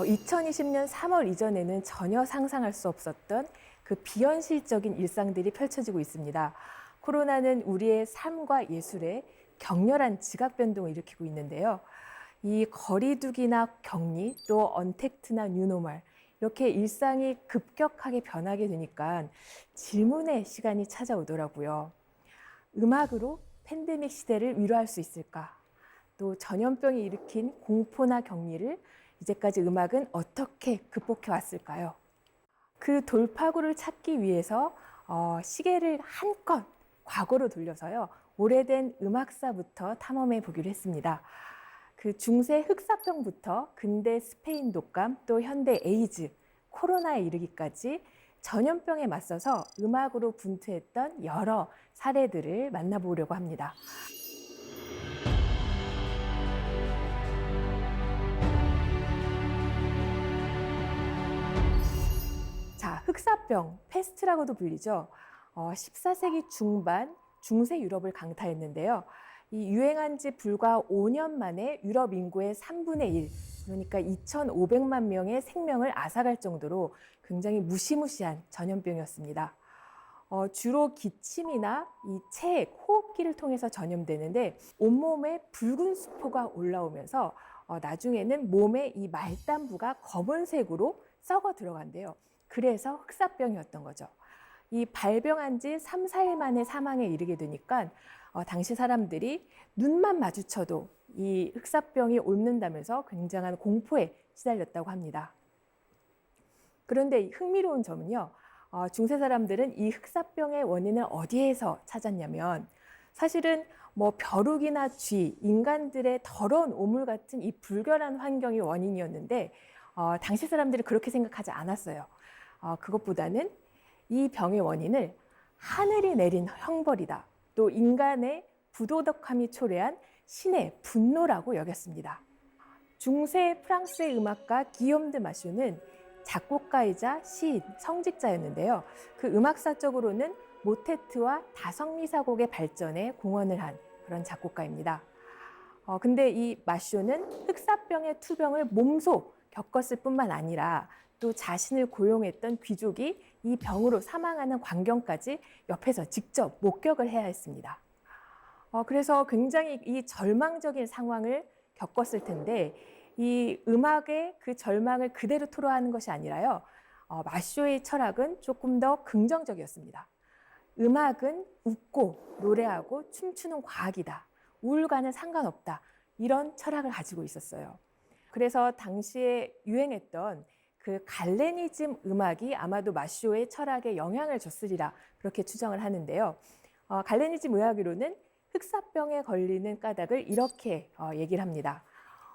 2020년 3월 이전에는 전혀 상상할 수 없었던 그 비현실적인 일상들이 펼쳐지고 있습니다. 코로나는 우리의 삶과 예술에 격렬한 지각 변동을 일으키고 있는데요. 이 거리두기나 격리, 또 언택트나 뉴노멀, 이렇게 일상이 급격하게 변하게 되니까 질문의 시간이 찾아오더라고요. 음악으로 팬데믹 시대를 위로할 수 있을까? 또 전염병이 일으킨 공포나 격리를 이제까지 음악은 어떻게 극복해 왔을까요? 그 돌파구를 찾기 위해서 시계를 한껏 과거로 돌려서요. 오래된 음악사부터 탐험해 보기로 했습니다. 그 중세 흑사병부터 근대 스페인 독감, 또 현대 에이즈, 코로나에 이르기까지 전염병에 맞서서 음악으로 분투했던 여러 사례들을 만나보려고 합니다. 자, 흑사병, 페스트라고도 불리죠. 14세기 중반 중세 유럽을 강타했는데요. 이 유행한 지 불과 5년 만에 유럽 인구의 3분의 1, 그러니까 2,500만 명의 생명을 앗아갈 정도로 굉장히 무시무시한 전염병이었습니다. 주로 기침이나 이 체액, 호흡기를 통해서 전염되는데 온몸에 붉은 수포가 올라오면서 나중에는 몸의 이 말단부가 검은색으로 썩어 들어간대요. 그래서 흑사병이었던 거죠. 이 발병한 지 3, 4일 만에 사망에 이르게 되니까 당시 사람들이 눈만 마주쳐도 이 흑사병이 옮는다면서 굉장한 공포에 시달렸다고 합니다. 그런데 흥미로운 점은요, 중세 사람들은 이 흑사병의 원인을 어디에서 찾았냐면 사실은 뭐 벼룩이나 쥐, 인간들의 더러운 오물 같은 이 불결한 환경이 원인이었는데 당시 사람들이 그렇게 생각하지 않았어요. 그것보다는 이 병의 원인을 하늘이 내린 형벌이다. 또 인간의 부도덕함이 초래한 신의 분노라고 여겼습니다. 중세 프랑스의 음악가 기욤 드 마쇼는 작곡가이자 시인, 성직자였는데요. 그 음악사적으로는 모테트와 다성미사곡의 발전에 공헌을 한 그런 작곡가입니다. 근데 이 마쇼는 흑사병의 투병을 몸소 겪었을 뿐만 아니라 또 자신을 고용했던 귀족이 이 병으로 사망하는 광경까지 옆에서 직접 목격을 해야 했습니다. 그래서 굉장히 이 절망적인 상황을 겪었을 텐데 이 음악의 그 절망을 그대로 토로하는 것이 아니라요. 마쇼의 철학은 조금 더 긍정적이었습니다. 음악은 웃고 노래하고 춤추는 과학이다. 우울과는 상관없다. 이런 철학을 가지고 있었어요. 그래서 당시에 유행했던 그 갈레니즘 음악이 아마도 마쇼의 철학에 영향을 줬으리라 그렇게 추정을 하는데요. 갈레니즘 의학으로는 흑사병에 걸리는 까닭을 이렇게 얘기를 합니다.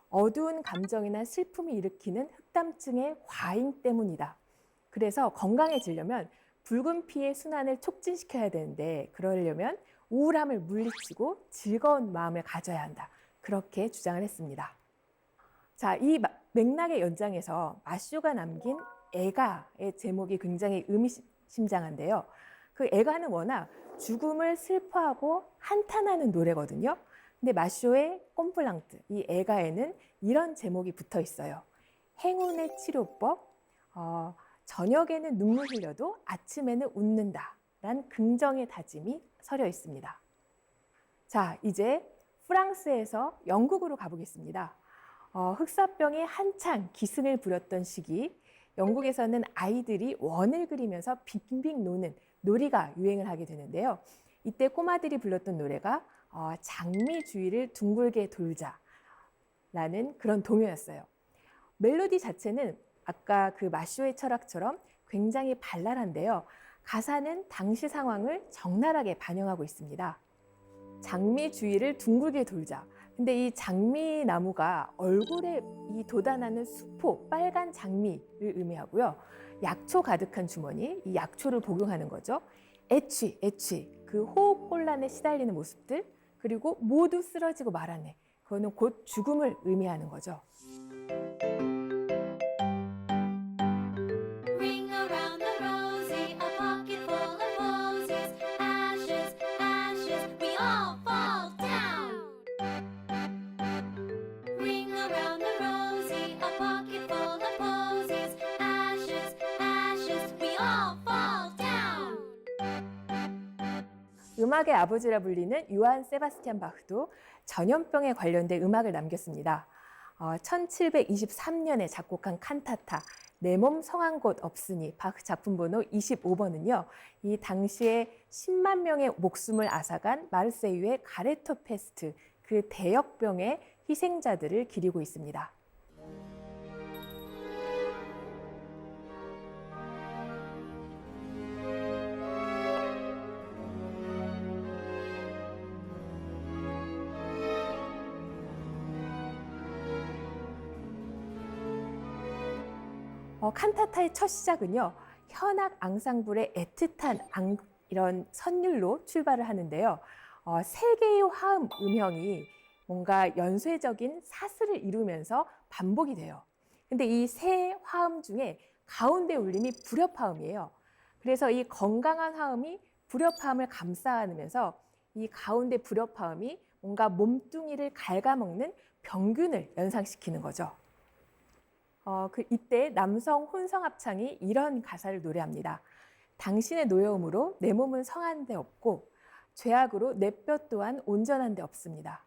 어두운 감정이나 슬픔이 일으키는 흑담증의 과잉 때문이다. 그래서 건강해지려면 붉은 피의 순환을 촉진시켜야 되는데 그러려면 우울함을 물리치고 즐거운 마음을 가져야 한다. 그렇게 주장을 했습니다. 자, 이 맥락의 연장에서 마쇼가 남긴 애가의 제목이 굉장히 의미심장한데요. 그 애가는 워낙 죽음을 슬퍼하고 한탄하는 노래거든요. 근데 마쇼의 꼼플랑트, 이 애가에는 이런 제목이 붙어 있어요. 행운의 치료법, 저녁에는 눈물 흘려도 아침에는 웃는다. 란 긍정의 다짐이 서려 있습니다. 자, 이제 프랑스에서 영국으로 가보겠습니다. 흑사병이 한창 기승을 부렸던 시기, 영국에서는 아이들이 원을 그리면서 빙빙 노는 놀이가 유행을 하게 되는데요. 이때 꼬마들이 불렀던 노래가 장미 주위를 둥글게 돌자라는 그런 동요였어요. 멜로디 자체는 아까 그 마쇼의 철학처럼 굉장히 발랄한데요. 가사는 당시 상황을 적나라하게 반영하고 있습니다. 장미 주위를 둥글게 돌자. 근데 이 장미 나무가 얼굴에 이 돋아나는 수포, 빨간 장미를 의미하고요. 약초 가득한 주머니, 이 약초를 복용하는 거죠. 애취, 그 호흡곤란에 시달리는 모습들, 그리고 모두 쓰러지고 말하네. 그거는 곧 죽음을 의미하는 거죠. Ring around the rosy, a pocket full of posies. Ashes, ashes, we all fall down. Ring around the rosy, a pocket full of all fall down. 음악의 아버지라 불리는 요한 세바스티안 바흐도 전염병에 관련된 음악을 남겼습니다. 1723년에 작곡한 칸타타 내 몸 성한 곳 없으니 바흐 작품 번호 25번은요. 이 당시에 10만 명의 목숨을 앗아간 마르세유의 가레토 페스트 그 대역병의 희생자들을 기리고 있습니다. 칸타타의 첫 시작은요. 현악 앙상블의 애틋한 이런 선율로 출발을 하는데요. 세 개의 화음 음형이 뭔가 연쇄적인 사슬을 이루면서 반복이 돼요. 근데 이 세 화음 중에 가운데 울림이 불협화음이에요. 그래서 이 건강한 화음이 불협화음을 감싸 안으면서 이 가운데 불협화음이 뭔가 몸뚱이를 갉아먹는 병균을 연상시키는 거죠. 이때 남성 혼성 합창이 이런 가사를 노래합니다. 당신의 노여움으로 내 몸은 성한 데 없고 죄악으로 내 뼈 또한 온전한 데 없습니다.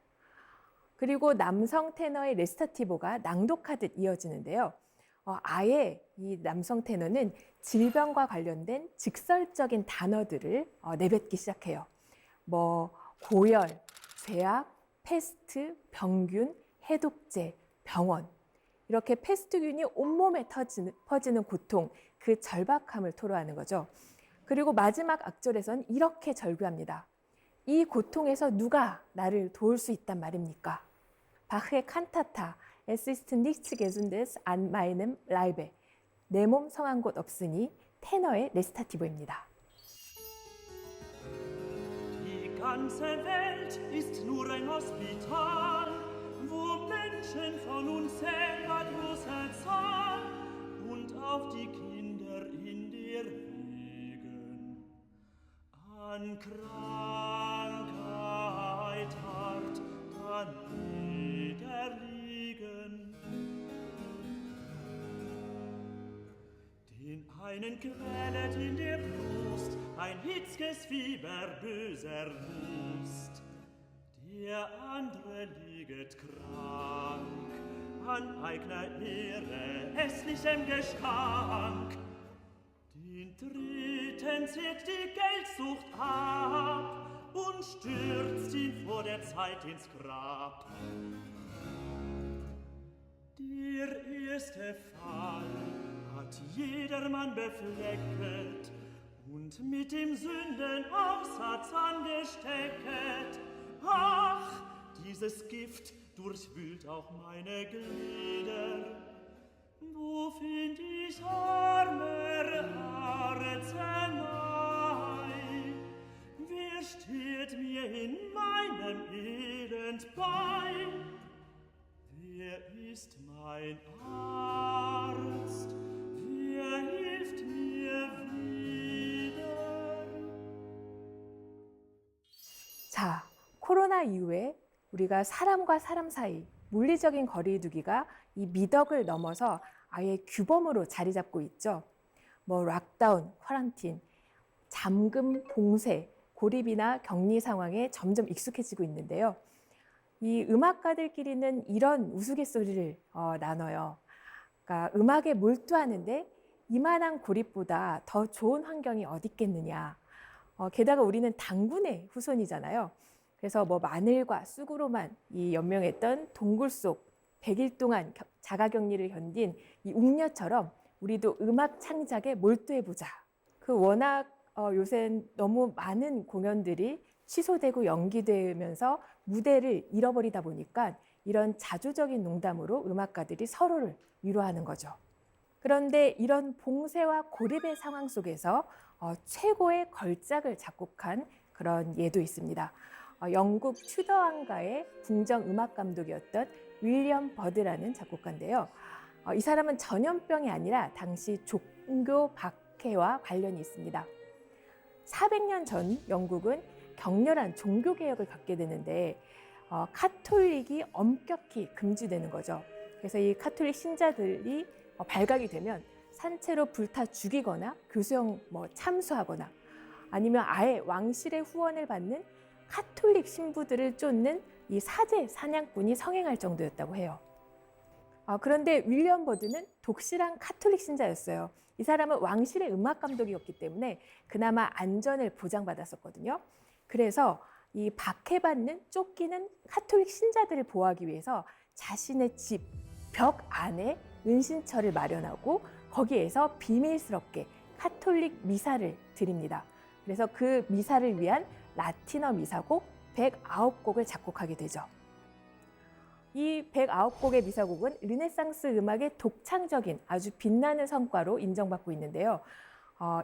그리고 남성 테너의 레스타티보가 낭독하듯 이어지는데요. 아예 이 남성 테너는 질병과 관련된 직설적인 단어들을 내뱉기 시작해요. 고열, 죄악, 패스트, 병균, 해독제, 병원. 이렇게 패스트균이 온몸에 퍼지는 고통, 그 절박함을 토로하는 거죠. 그리고 마지막 악절에선 이렇게 절규합니다. 이 고통에서 누가 나를 도울 수 있단 말입니까? 바흐의 칸타타, Es ist nichts Gesundes an meinem Leibe. 내 몸 성한 곳 없으니 테너의 레스타티보입니다. Die ganze Welt ist nur ein Hospital, wo Menschen von unzählbarer Zahl und auch die Kinder in der Wegen an Krankheit hart niederliegen. Den einen quälet in der Brust ein hitzges Fieber böser Lust, der andere lieget krank an eigener Ehre hässlichem Gestank. Den dritten zieht die Geldsucht ab und stürzt ihn vor der Zeit ins Grab. Der erste Fall hat jedermann beflecket und mit dem Sündenaufsatz angestecket. Ach, dieses Gift durchwühlt auch meine Glieder. Wo find ich armer Arznei? Wer steht mir in meinem Elend bei? Wer ist mein Arzt? Wer hilft mir wieder? 자, 코로나 이후에 우리가 사람과 사람 사이 물리적인 거리두기가 이 미덕을 넘어서 아예 규범으로 자리 잡고 있죠. 락다운, 쿼런틴, 잠금, 봉쇄, 고립이나 격리 상황에 점점 익숙해지고 있는데요. 이 음악가들끼리는 이런 우스갯소리를 나눠요. 그러니까 음악에 몰두하는데 이만한 고립보다 더 좋은 환경이 어디 있겠느냐. 게다가 우리는 당군의 후손이잖아요. 그래서 마늘과 쑥으로만 이 연명했던 동굴 속 100일 동안 자가격리를 견딘 이 웅녀처럼 우리도 음악 창작에 몰두해보자. 워낙 요새 너무 많은 공연들이 취소되고 연기되면서 무대를 잃어버리다 보니까 이런 자조적인 농담으로 음악가들이 서로를 위로하는 거죠. 그런데 이런 봉쇄와 고립의 상황 속에서 최고의 걸작을 작곡한 그런 예도 있습니다. 영국 튜더 왕가의 궁정 음악 감독이었던 윌리엄 버드라는 작곡가인데요. 이 사람은 전염병이 아니라 당시 종교 박해와 관련이 있습니다. 400년 전 영국은 격렬한 종교 개혁을 겪게 되는데 카톨릭이 엄격히 금지되는 거죠. 그래서 이 카톨릭 신자들이 발각이 되면 산채로 불타 죽이거나 교수형 참수하거나 아니면 아예 왕실의 후원을 받는 카톨릭 신부들을 쫓는 이 사제 사냥꾼이 성행할 정도였다고 해요. 그런데 윌리엄 버드는 독실한 카톨릭 신자였어요. 이 사람은 왕실의 음악 감독이었기 때문에 그나마 안전을 보장받았었거든요. 그래서 이 박해받는 쫓기는 카톨릭 신자들을 보호하기 위해서 자신의 집 벽 안에 은신처를 마련하고 거기에서 비밀스럽게 카톨릭 미사를 드립니다. 그래서 그 미사를 위한 라틴어 미사곡 109곡을 작곡하게 되죠. 이 109곡의 미사곡은 르네상스 음악의 독창적인 아주 빛나는 성과로 인정받고 있는데요.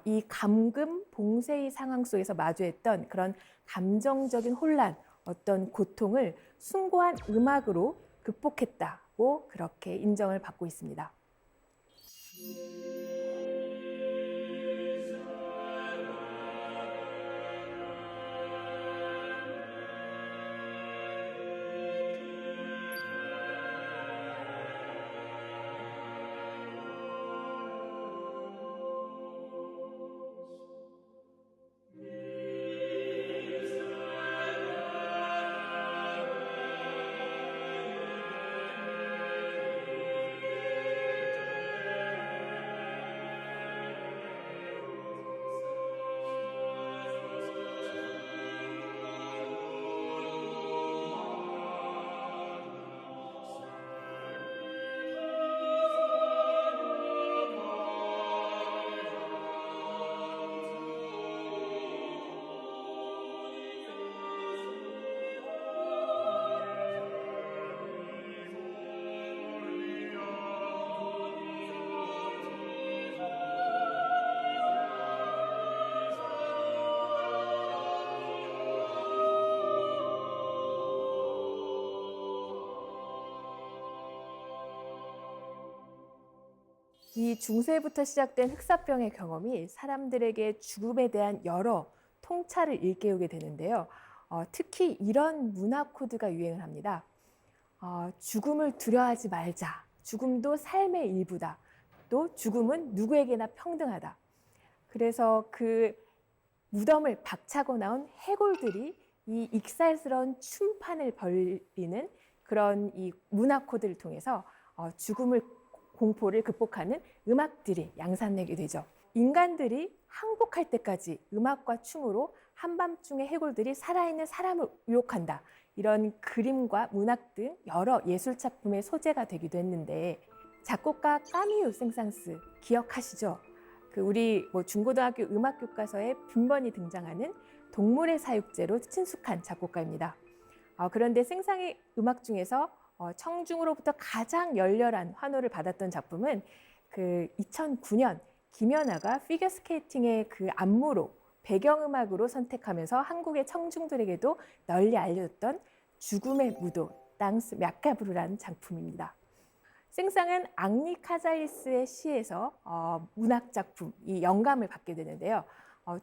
이 감금 봉쇄의 상황 속에서 마주했던 그런 감정적인 혼란, 어떤 고통을 숭고한 음악으로 극복했다고 그렇게 인정을 받고 있습니다. 이 중세부터 시작된 흑사병의 경험이 사람들에게 죽음에 대한 여러 통찰을 일깨우게 되는데요. 특히 이런 문화 코드가 유행을 합니다. 죽음을 두려워하지 말자. 죽음도 삶의 일부다. 또 죽음은 누구에게나 평등하다. 그래서 그 무덤을 박차고 나온 해골들이 이 익살스러운 춤판을 벌이는 그런 이 문화 코드를 통해서 죽음을 공포를 극복하는 음악들이 양산되게 되죠. 인간들이 항복할 때까지 음악과 춤으로 한밤중의 해골들이 살아있는 사람을 유혹한다. 이런 그림과 문학 등 여러 예술작품의 소재가 되기도 했는데 작곡가 까미유 생상스 기억하시죠? 우리 중고등학교 음악교과서에 빈번히 등장하는 동물의 사육제로 친숙한 작곡가입니다. 그런데 생상의 음악 중에서 청중으로부터 가장 열렬한 환호를 받았던 작품은 2009년 김연아가 피겨스케이팅의 그 안무로 배경음악으로 선택하면서 한국의 청중들에게도 널리 알려졌던 죽음의 무도 땅스 마카브르라는 작품입니다. 생상은 앙리 카잘리스의 시에서 문학 작품, 이 영감을 받게 되는데요.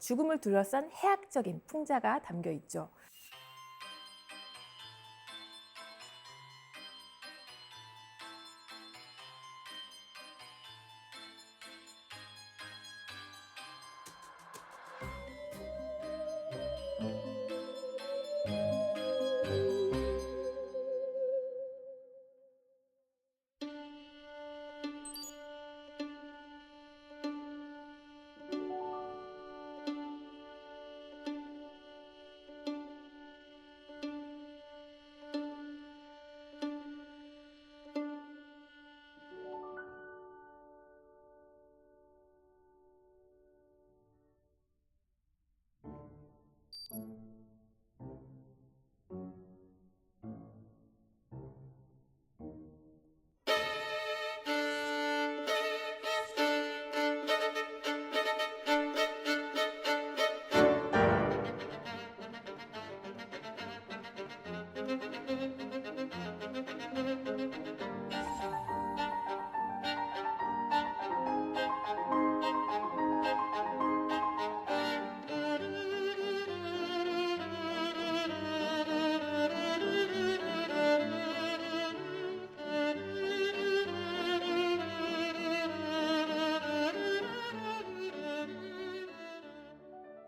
죽음을 둘러싼 해학적인 풍자가 담겨 있죠.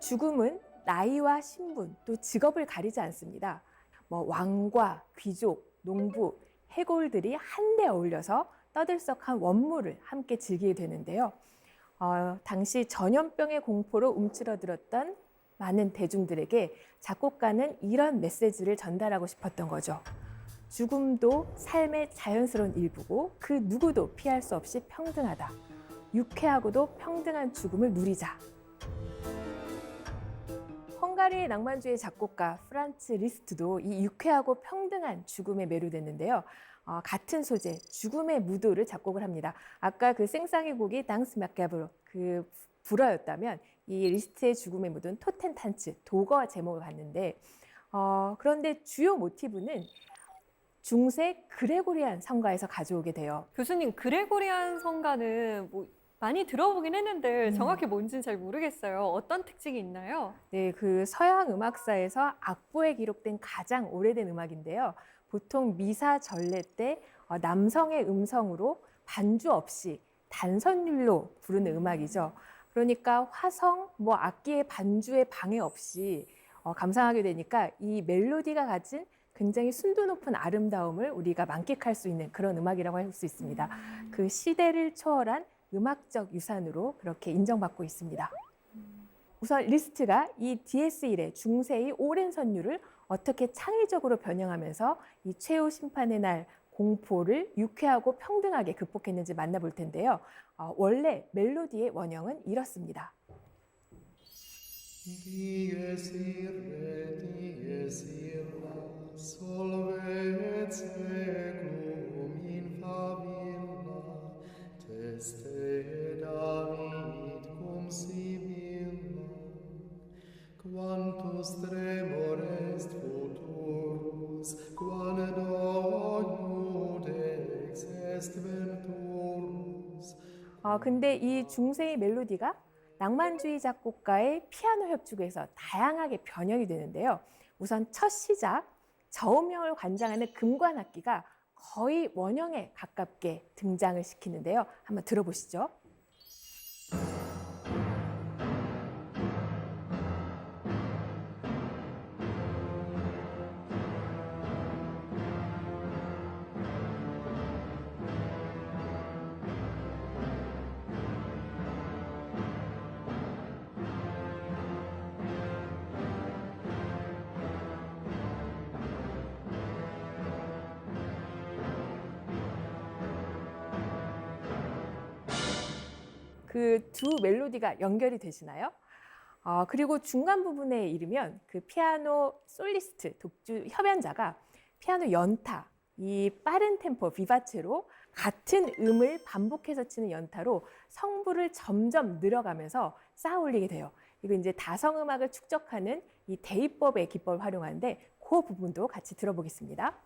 죽음은 나이와 신분 또 직업을 가리지 않습니다. 왕과 귀족, 농부, 해골들이 한데 어울려서 떠들썩한 원물을 함께 즐기게 되는데요. 당시 전염병의 공포로 움츠러들었던 많은 대중들에게 작곡가는 이런 메시지를 전달하고 싶었던 거죠. 죽음도 삶의 자연스러운 일부고 그 누구도 피할 수 없이 평등하다. 유쾌하고도 평등한 죽음을 누리자. 헝가리의 낭만주의 작곡가 프란츠 리스트도 이 유쾌하고 평등한 죽음에 매료됐는데요. 같은 소재, 죽음의 무도를 작곡을 합니다. 아까 그 생상의 곡이 당스 마카브르, 그 불어였다면 이 리스트의 죽음의 무도는 토텐탄츠, 도거 제목을 갖는데 그런데 주요 모티브는 중세 그레고리안 성가에서 가져오게 돼요. 교수님, 그레고리안 성가는 많이 들어보긴 했는데 정확히 뭔지는 잘 모르겠어요. 어떤 특징이 있나요? 네, 그 서양 음악사에서 악보에 기록된 가장 오래된 음악인데요. 보통 미사 전례 때 남성의 음성으로 반주 없이 단선율로 부르는 음악이죠. 그러니까 화성, 악기의 반주에 방해 없이 감상하게 되니까 이 멜로디가 가진 굉장히 순도 높은 아름다움을 우리가 만끽할 수 있는 그런 음악이라고 할 수 있습니다. 그 시대를 초월한 음악적 유산으로 그렇게 인정받고 있습니다. 우선 리스트가 이 DS1의 중세의 오랜 선율을 어떻게 창의적으로 변형하면서 이 최후 심판의 날 공포를 유쾌하고 평등하게 극복했는지 만나볼 텐데요. 원래 멜로디의 원형은 이렇습니다. Dies irae, dies illa, solvet seclum in favilla, teste David cum Sibylla, quantus tremor est futurus, quando Iudex est venturus. 근데 이 중세의 멜로디가 낭만주의 작곡가의 피아노 협주에서 다양하게 변형이 되는데요. 우선 첫 시작, 저음형을 관장하는 금관악기가 거의 원형에 가깝게 등장을 시키는데요. 한번 들어보시죠. 그 두 멜로디가 연결이 되시나요? 그리고 중간 부분에 이르면 그 피아노 솔리스트, 독주 협연자가 피아노 연타, 이 빠른 템포 비바체로 같은 음을 반복해서 치는 연타로 성부를 점점 늘어가면서 쌓아 올리게 돼요. 이거 이제 다성음악을 축적하는 이 대입법의 기법을 활용하는데 그 부분도 같이 들어보겠습니다.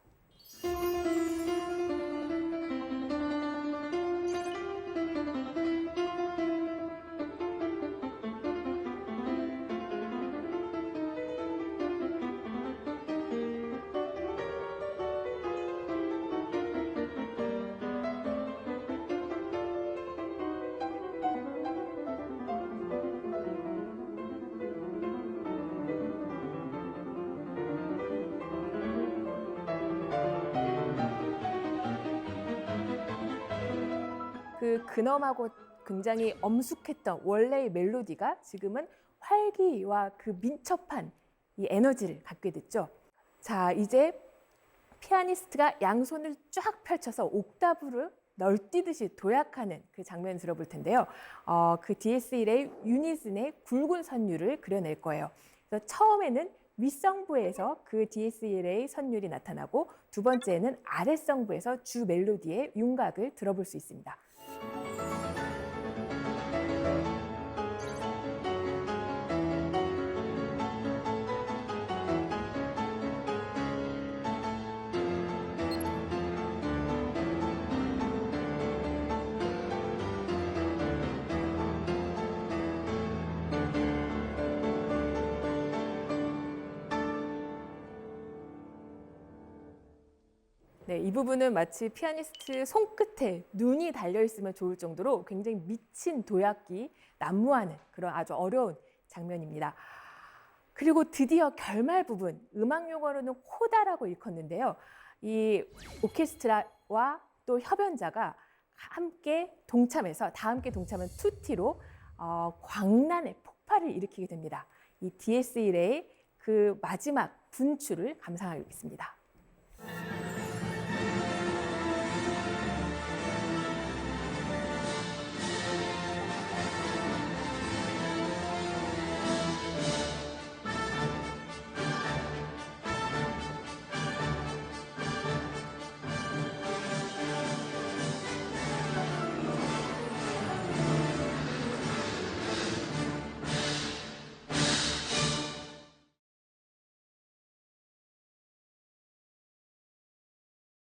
그 근엄하고 굉장히 엄숙했던 원래의 멜로디가 지금은 활기와 그 민첩한 이 에너지를 갖게 됐죠. 자, 이제 피아니스트가 양손을 쫙 펼쳐서 옥타브를 널뛰듯이 도약하는 그 장면 들어볼 텐데요. 그 DS1의 유니즌의 굵은 선율을 그려낼 거예요. 그래서 처음에는 윗성부에서 그 DS1의 선율이 나타나고 두 번째는 아랫성부에서 주 멜로디의 윤곽을 들어볼 수 있습니다. 네, 이 부분은 마치 피아니스트 손끝에 눈이 달려있으면 좋을 정도로 굉장히 미친 도약기, 난무하는 그런 아주 어려운 장면입니다. 그리고 드디어 결말 부분, 음악 용어로는 코다라고 일컫는데요. 이 오케스트라와 또 협연자가 함께 동참해서 다 함께 동참한 투티로 광란의 폭발을 일으키게 됩니다. 이 DS1의 그 마지막 분출을 감상하겠습니다.